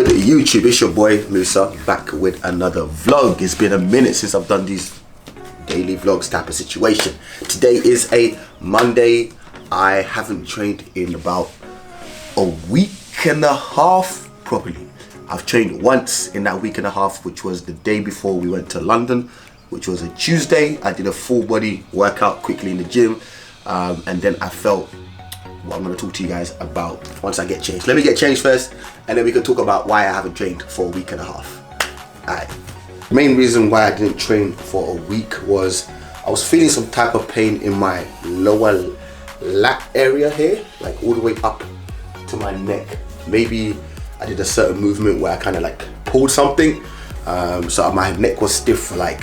good YouTube? It's your boy Musa back with another vlog. It's been a minute since I've done these daily vlogs type of situation. Today is a Monday. I haven't trained in about a week and a half properly. I've trained once in that week and a half, which was the day before we went to London, which was a Tuesday. I did a full body workout quickly in the gym, and then I felt what I'm going to talk to you guys about once I get changed. Let me get changed first, and then we can talk about why I haven't trained for a week and a half. Alright. The main reason why I didn't train for a week was I was feeling some type of pain in my lower lat area here, like all the way up to my neck. Maybe I did a certain movement where I kind of like pulled something, so my neck was stiff for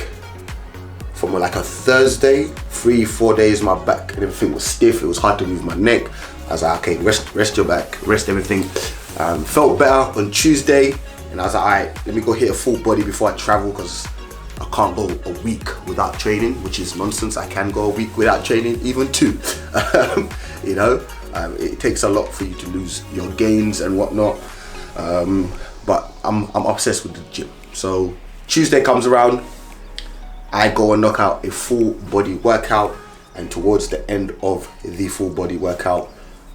from like a Thursday, 3-4 days. My back and everything was stiff. It was hard to move my neck. I was like, okay, rest your back, rest everything. Felt better on Tuesday, and I was like, alright, let me go hit a full body before I travel, because I can't go a week without training, which is nonsense. I can go a week without training, even 2. You know, it takes a lot for you to lose your gains and whatnot. But I'm obsessed with the gym. So Tuesday comes around, I go and knock out a full body workout, and towards the end of the full body workout,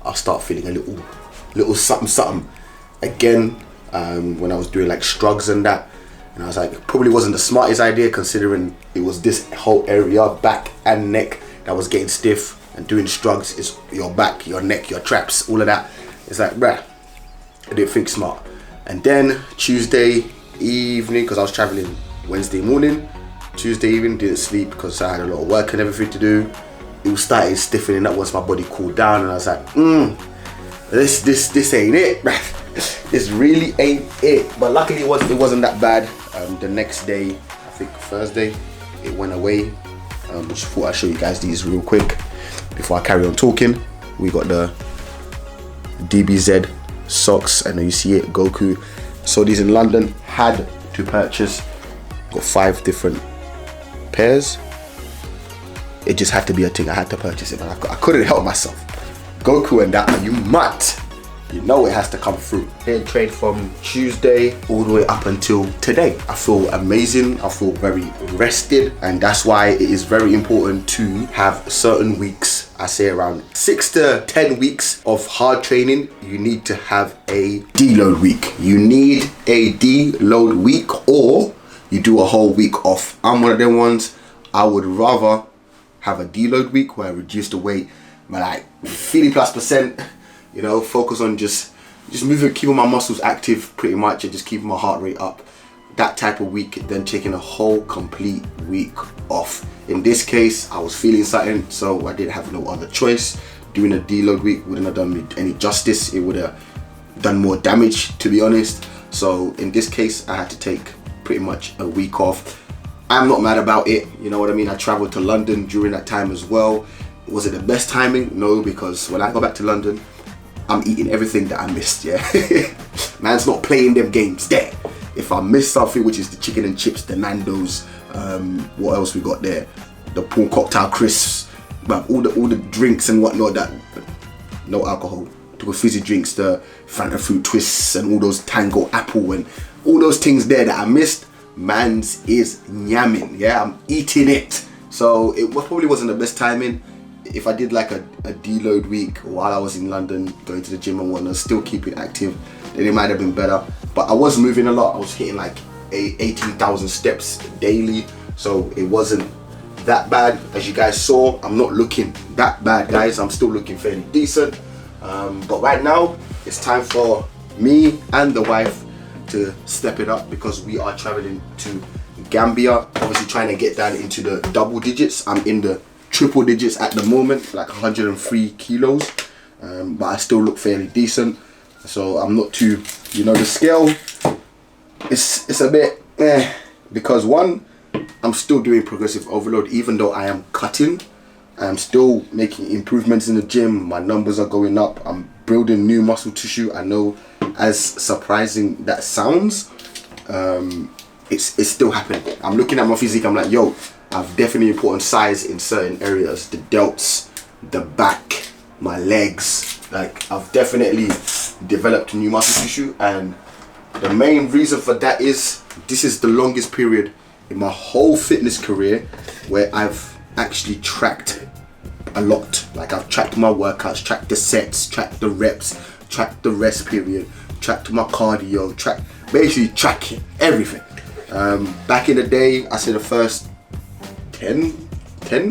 I'll start feeling a little something again. When I was doing like strugs and that, and I was like, it probably wasn't the smartest idea, considering it was this whole area, back and neck, that was getting stiff. And doing strugs is your back, your neck, your traps, all of that. It's like, bruh, I didn't think smart. And then Tuesday evening, because I was traveling Wednesday morning, Tuesday evening, didn't sleep because I had a lot of work and everything to do. It started stiffening up once my body cooled down, and I was like, this ain't it, bruh. This really ain't it. But luckily it wasn't that bad. The next day, I think Thursday, it went away. Just thought I'd show you guys these real quick before I carry on talking. We got the DBZ socks, and you see it, Goku. So these in London, had to purchase. Got 5 different pairs. It just had to be a thing. I had to purchase it, man. I couldn't help myself. Goku and that, are you mad? You know it has to come through. Didn't train from Tuesday all the way up until today. I feel amazing. I feel very rested, and that's why it is very important to have certain weeks. I say around 6 to 10 weeks of hard training. You need to have a deload week. You need a deload week, or you do a whole week off. I'm one of them ones. I would rather have a deload week where I reduce the weight by like 50+%. You know, focus on just moving, keeping my muscles active pretty much, and just keeping my heart rate up. That type of week, then taking a whole complete week off. In this case, I was feeling something, so I didn't have no other choice. Doing a deload week wouldn't have done me any justice. It would have done more damage, to be honest. So in this case, I had to take pretty much a week off. I'm not mad about it, you know what I mean? I traveled to London during that time as well. Was it the best timing? No, because when I go back to London, I'm eating everything that I missed, yeah? Man's not playing them games there. If I miss something, which is the chicken and chips, the Nando's, what else we got there? The prawn cocktail crisps, but all the drinks and whatnot, that no alcohol. The fizzy drinks, the Fanta fruit twists, and all those Tango apple, and all those things there that I missed, man's is nyamming, yeah? I'm eating it. So it probably wasn't the best timing. If I did like a deload week while I was in London, going to the gym and whatnot, still keeping active, then it might have been better. But I was moving a lot. I was hitting like 18,000 steps daily, so it wasn't that bad. As you guys saw, I'm not looking that bad, guys. I'm still looking fairly decent. But right now, it's time for me and the wife to step it up, because we are traveling to Gambia. Obviously trying to get down into the double digits. I'm in the triple digits at the moment, like 103 kilos, but I still look fairly decent. So I'm not too, you know, the scale, it's a bit because one, I'm still doing progressive overload. Even though I am cutting, I'm still making improvements in the gym. My numbers are going up. I'm building new muscle tissue. I know, as surprising that sounds, it's still happening. I'm looking at my physique, I'm like, yo, I've definitely put on size in certain areas. The delts, the back, my legs. Like, I've definitely developed new muscle tissue, and The main reason for that is this is the longest period in my whole fitness career where I've actually tracked a lot. Like I've tracked my workouts, tracked the sets, tracked the reps, tracked the rest period, tracked my cardio, basically tracking everything. Back in the day, I say the first 10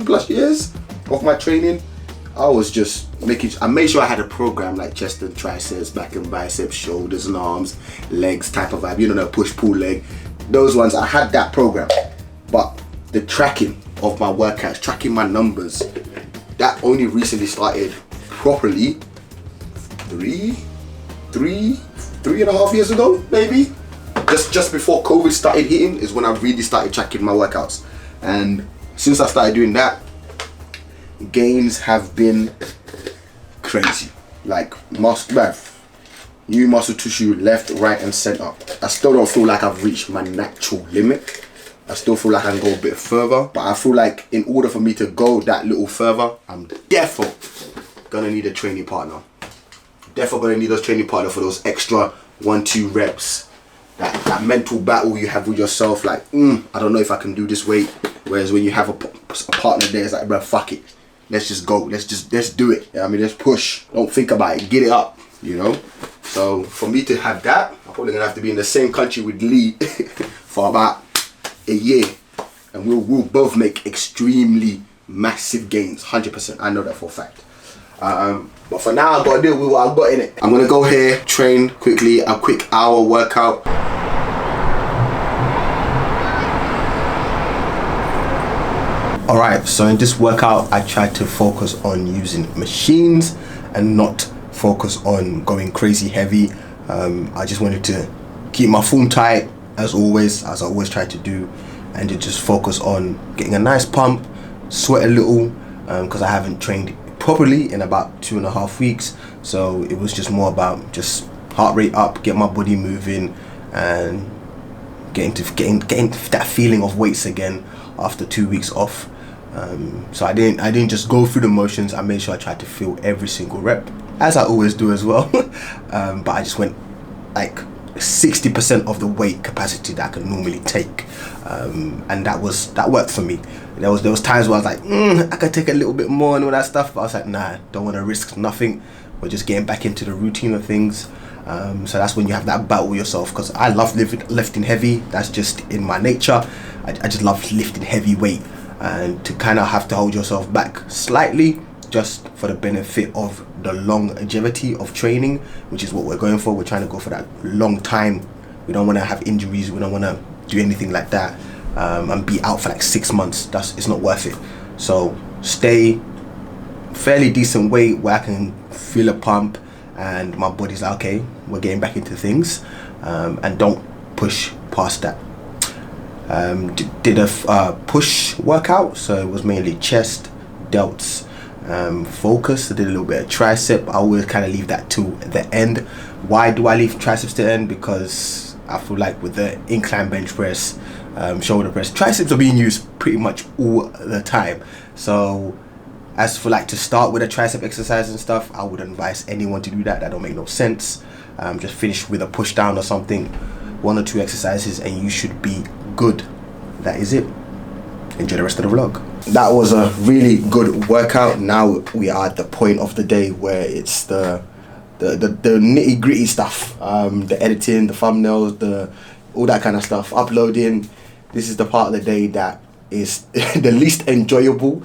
plus years of my training, I was just I made sure I had a program like chest and triceps, back and biceps, shoulders and arms, legs type of vibe, you know, the push pull leg, those ones. I had that program, but the tracking of my workouts, tracking my numbers, that only recently started properly three and a half years ago, maybe. Just before COVID started hitting is when I really started tracking my workouts. And since I started doing that, gains have been crazy. Like new muscle tissue left, right and center. I still don't feel like I've reached my natural limit. I still feel like I can go a bit further, but I feel like in order for me to go that little further, I'm definitely gonna need a training partner. Definitely gonna need a training partner for those extra 1-2 reps. That mental battle you have with yourself, like, I don't know if I can do this weight. Whereas when you have a partner there, it's like, bro, fuck it. Let's just go. Let's do it. I mean, let's push. Don't think about it. Get it up, you know? So for me to have that, I'm probably gonna have to be in the same country with Lee for about a year. And we'll both make extremely massive gains, 100%. I know that for a fact. But for now, I've got to deal with what I've got in it. I'm gonna go here, train quickly, a quick hour workout. Alright, so in this workout, I tried to focus on using machines and not focus on going crazy heavy. I just wanted to keep my form tight, as I always try to do, and to just focus on getting a nice pump, sweat a little, because I haven't trained properly in about 2.5 weeks. So it was just more about just heart rate up, get my body moving, and getting that feeling of weights again after 2 weeks off. So I didn't just go through the motions. I made sure I tried to feel every single rep, as I always do as well. But I just went like 60% of the weight capacity that I can normally take, and that worked for me. There was times where I was like, I could take a little bit more and all that stuff, but I was like, nah, don't want to risk nothing. We're just getting back into the routine of things. So that's when you have that battle with yourself, because I love lifting heavy. That's just in my nature. I just love lifting heavy weight, and to kind of have to hold yourself back slightly just for the benefit of the longevity of training, which is what we're going for. We're trying to go for that long time. We don't want to have injuries. We don't want to do anything like that, and be out for like 6 months. It's not worth it. So stay fairly decent weight where I can feel a pump and my body's like, okay, we're getting back into things, and don't push past that. Did a push workout, so it was mainly chest, delts, focus. I did a little bit of tricep. I always kind of leave that to the end. Why do I leave triceps to the end? Because I feel like with the incline bench press, shoulder press, triceps are being used pretty much all the time. So as for like to start with a tricep exercise and stuff, I wouldn't advise anyone to do that. That don't make no sense. Just finish with a push down or something, 1 or 2 exercises, and you should be good. That is it. Enjoy the rest of the vlog. That was a really good workout. Now we are at the point of the day where it's the nitty gritty stuff, the editing, the thumbnails, all that kind of stuff, uploading. This is the part of the day that is the least enjoyable.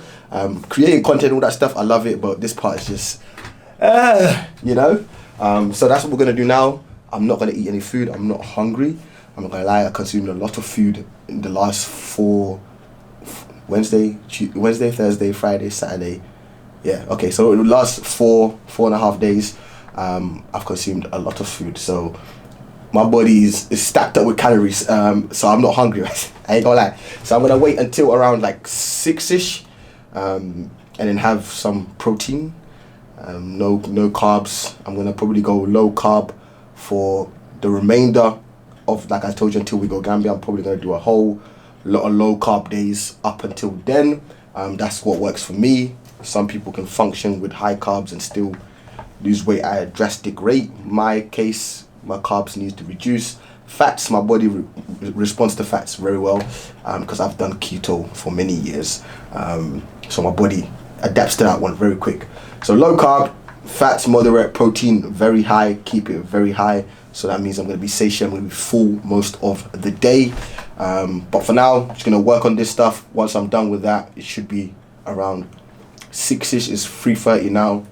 Creating content, all that stuff, I love it, but this part is just you know. So that's what we're gonna do now. I'm not gonna eat any food. I'm not hungry. I'm not gonna lie, I consumed a lot of food in the last 4 Wednesday, Thursday, Friday, Saturday. Yeah, okay, so in the last 4.5 days, I've consumed a lot of food. So my body is stacked up with calories. So I'm not hungry, right? I ain't gonna lie. So I'm gonna wait until around like 6ish, and then have some protein. No carbs. I'm gonna probably go low carb for the remainder of, like I told you, until we go Gambia. I'm probably going to do a whole lot of low carb days up until then. That's what works for me. Some people can function with high carbs and still lose weight at a drastic rate. My case, my carbs needs to reduce. Fats, my body responds to fats very well because I've done keto for many years. So my body adapts to that one very quick. So low carb, fats moderate, protein very high, keep it very high. So that means I'm going to be satiated, I'm going to be full most of the day. But for now, I'm just going to work on this stuff. Once I'm done with that, it should be around 6ish. It's 3:30 now.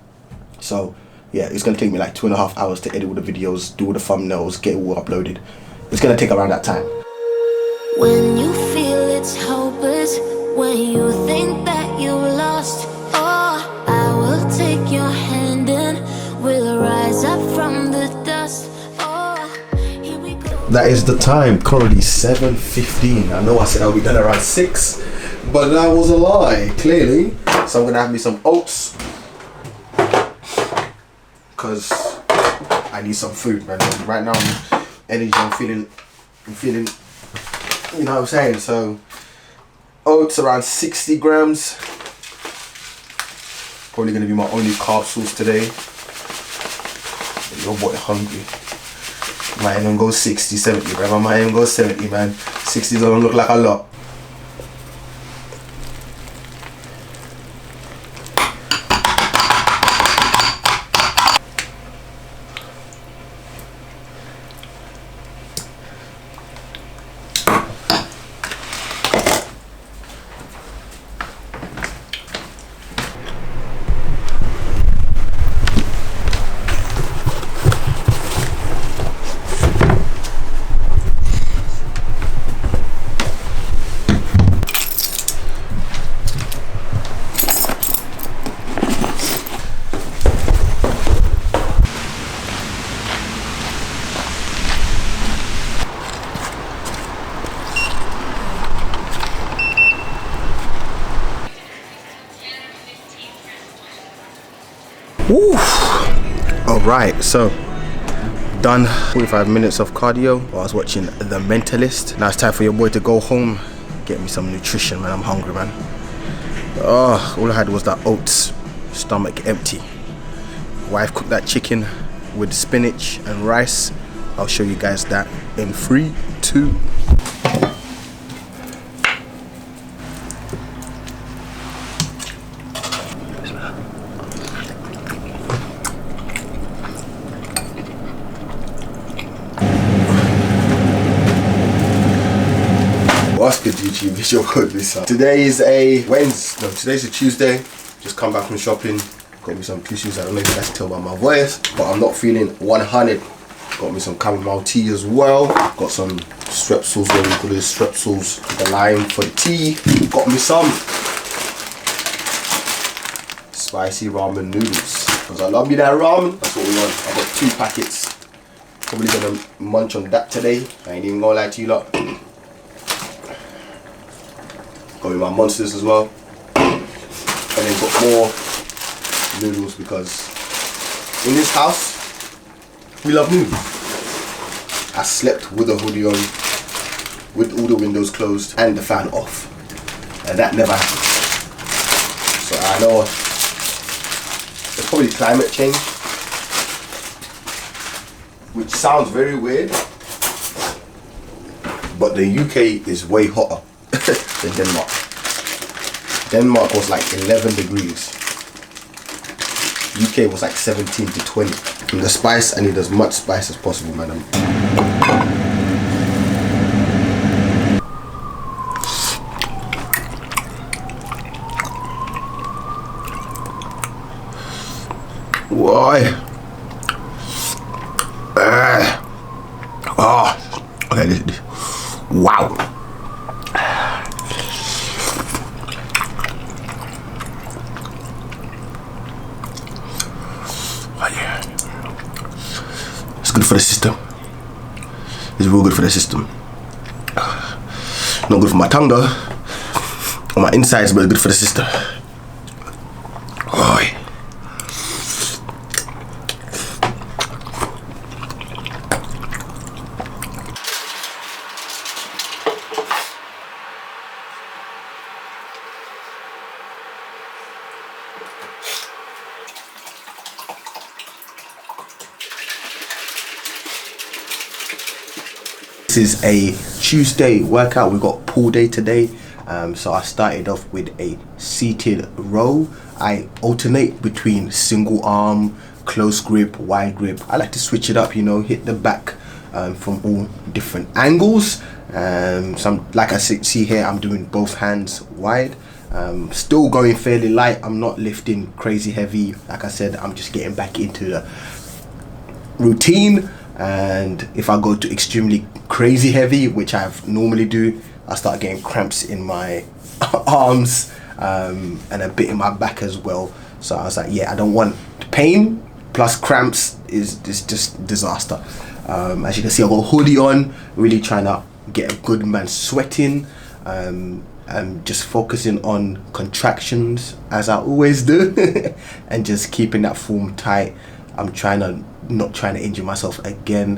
So yeah, it's going to take me like 2.5 hours to edit all the videos, do all the thumbnails, get it all uploaded. It's going to take around that time. When you feel it's hopeless, when you think that you lost, oh, I will take your hand and we'll rise up from the dust. That is the time, currently 7:15. I know I said I'll be done around 6, but that was a lie, clearly. So I'm gonna have me some oats, because I need some food, man. Right now I'm energy, I'm feeling, you know what I'm saying? So oats around 60 grams. Probably gonna be my only carb source today. Your boy hungry. Might even go 60, 70, bro. I might even go 70, man. 60 doesn't look like a lot. Alright, so done 45 minutes of cardio while I was watching The Mentalist. Now it's time for your boy to go home, get me some nutrition, man. I'm hungry, man. Oh, all I had was that oats, stomach empty. Wife cooked that chicken with spinach and rice. I'll show you guys that in 3, 2. What's good, YouTube? It's your boy Musa. Today is a Wednesday. No, today's a Tuesday. Just come back from shopping. Got me some tissues. I don't know if you guys can tell by my voice, but I'm not feeling 100. Got me some chamomile tea as well. Got some strepsils, what we call it, strepsils, the lime for the tea. Got me some spicy ramen noodles, because I love me that ramen. That's what we want. I got 2 packets. Probably gonna munch on that today. I ain't even gonna lie to you lot. Got me my monsters as well, and then got more noodles, because in this house we love noodles. I slept with a hoodie on, with all the windows closed and the fan off, and that never happened. So I know it's probably climate change, which sounds very weird, but the UK is way hotter than Denmark. Denmark was like 11 degrees. UK was like 17 to 20. And the spice, I need as much spice as possible, madam. Why? Oh, okay, this. Wow. It's good for the system. It's real good for the system. Not good for my tongue though, on my insides, but it's good for the system. Oh. is a Tuesday workout. We got pull day today. So I started off with a seated row. I alternate between single arm, close grip, wide grip. I like to switch it up, you know, hit the back from all different angles. Like I see here, I'm doing both hands wide. Still going fairly light. I'm not lifting crazy heavy. Like I said, I'm just getting back into the routine. And if I go to extremely crazy heavy, which I normally do, I start getting cramps in my arms and a bit in my back as well. So I was like, yeah, I don't want pain plus cramps is just disaster. As you can see, I got a hoodie on, really trying to get a good man sweating. I'm just focusing on contractions as I always do and just keeping that form tight. I'm not trying to injure myself again,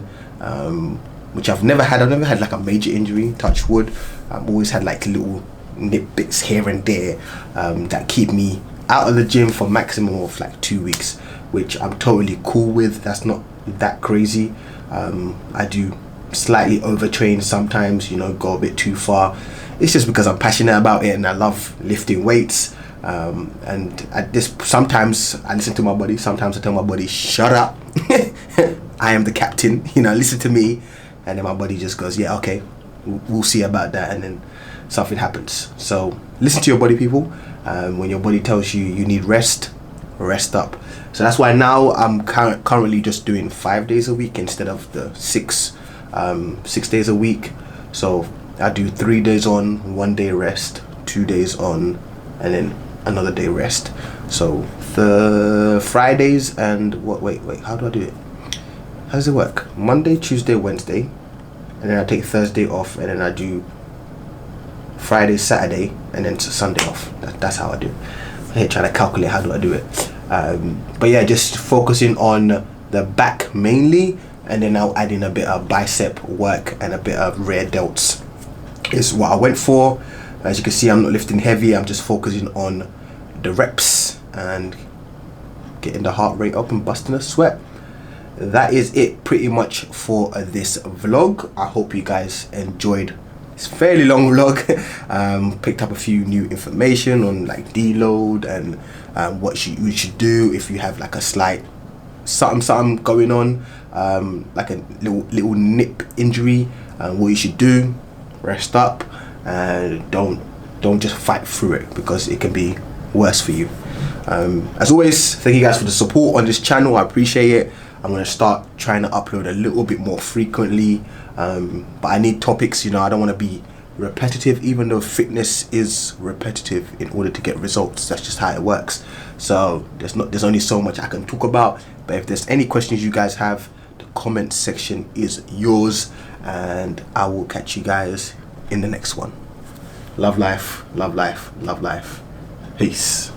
which I've never had. I've never had like a major injury, touch wood. I've always had like little nip bits here and there that keep me out of the gym for maximum of like 2 weeks, which I'm totally cool with. That's not that crazy. I do slightly overtrain sometimes, you know, go a bit too far. It's just because I'm passionate about it and I love lifting weights. And at this, sometimes I listen to my body, sometimes I tell my body, shut up. I am the captain, you know, listen to me. And then my body just goes, yeah, okay, we'll see about that. And then something happens. So listen to your body, people. When your body tells you you need rest up. So that's why now I'm currently just doing 5 days a week instead of the 6 days a week. So I do 3 days on, 1 day rest, 2 days on, and then another day rest. So the Fridays and wait, how do I do it? How does it work? Monday, Tuesday, Wednesday, and then I take Thursday off, and then I do Friday, Saturday, and then Sunday off. That's how I do it. I'm here trying to calculate how do I do it. But yeah, just focusing on the back mainly, and then I'll add in a bit of bicep work and a bit of rear delts is what I went for. As you can see, I'm not lifting heavy. I'm just focusing on the reps and getting the heart rate up and busting a sweat. That is it pretty much for this vlog. I hope you guys enjoyed this fairly long vlog. Picked up a few new information on like deload and what you should do if you have like a slight something going on, like a little nip injury. What you should do: rest up and don't just fight through it, because it can be worse for you. As always, thank you guys for the support on this channel. I appreciate it. I'm going to start trying to upload a little bit more frequently, but I need topics, you know. I don't want to be repetitive, even though fitness is repetitive in order to get results. That's just how it works. So there's only so much I can talk about. But if there's any questions you guys have, the comment section is yours, and I will catch you guys in the next one. Love life, love life, love life. Peace.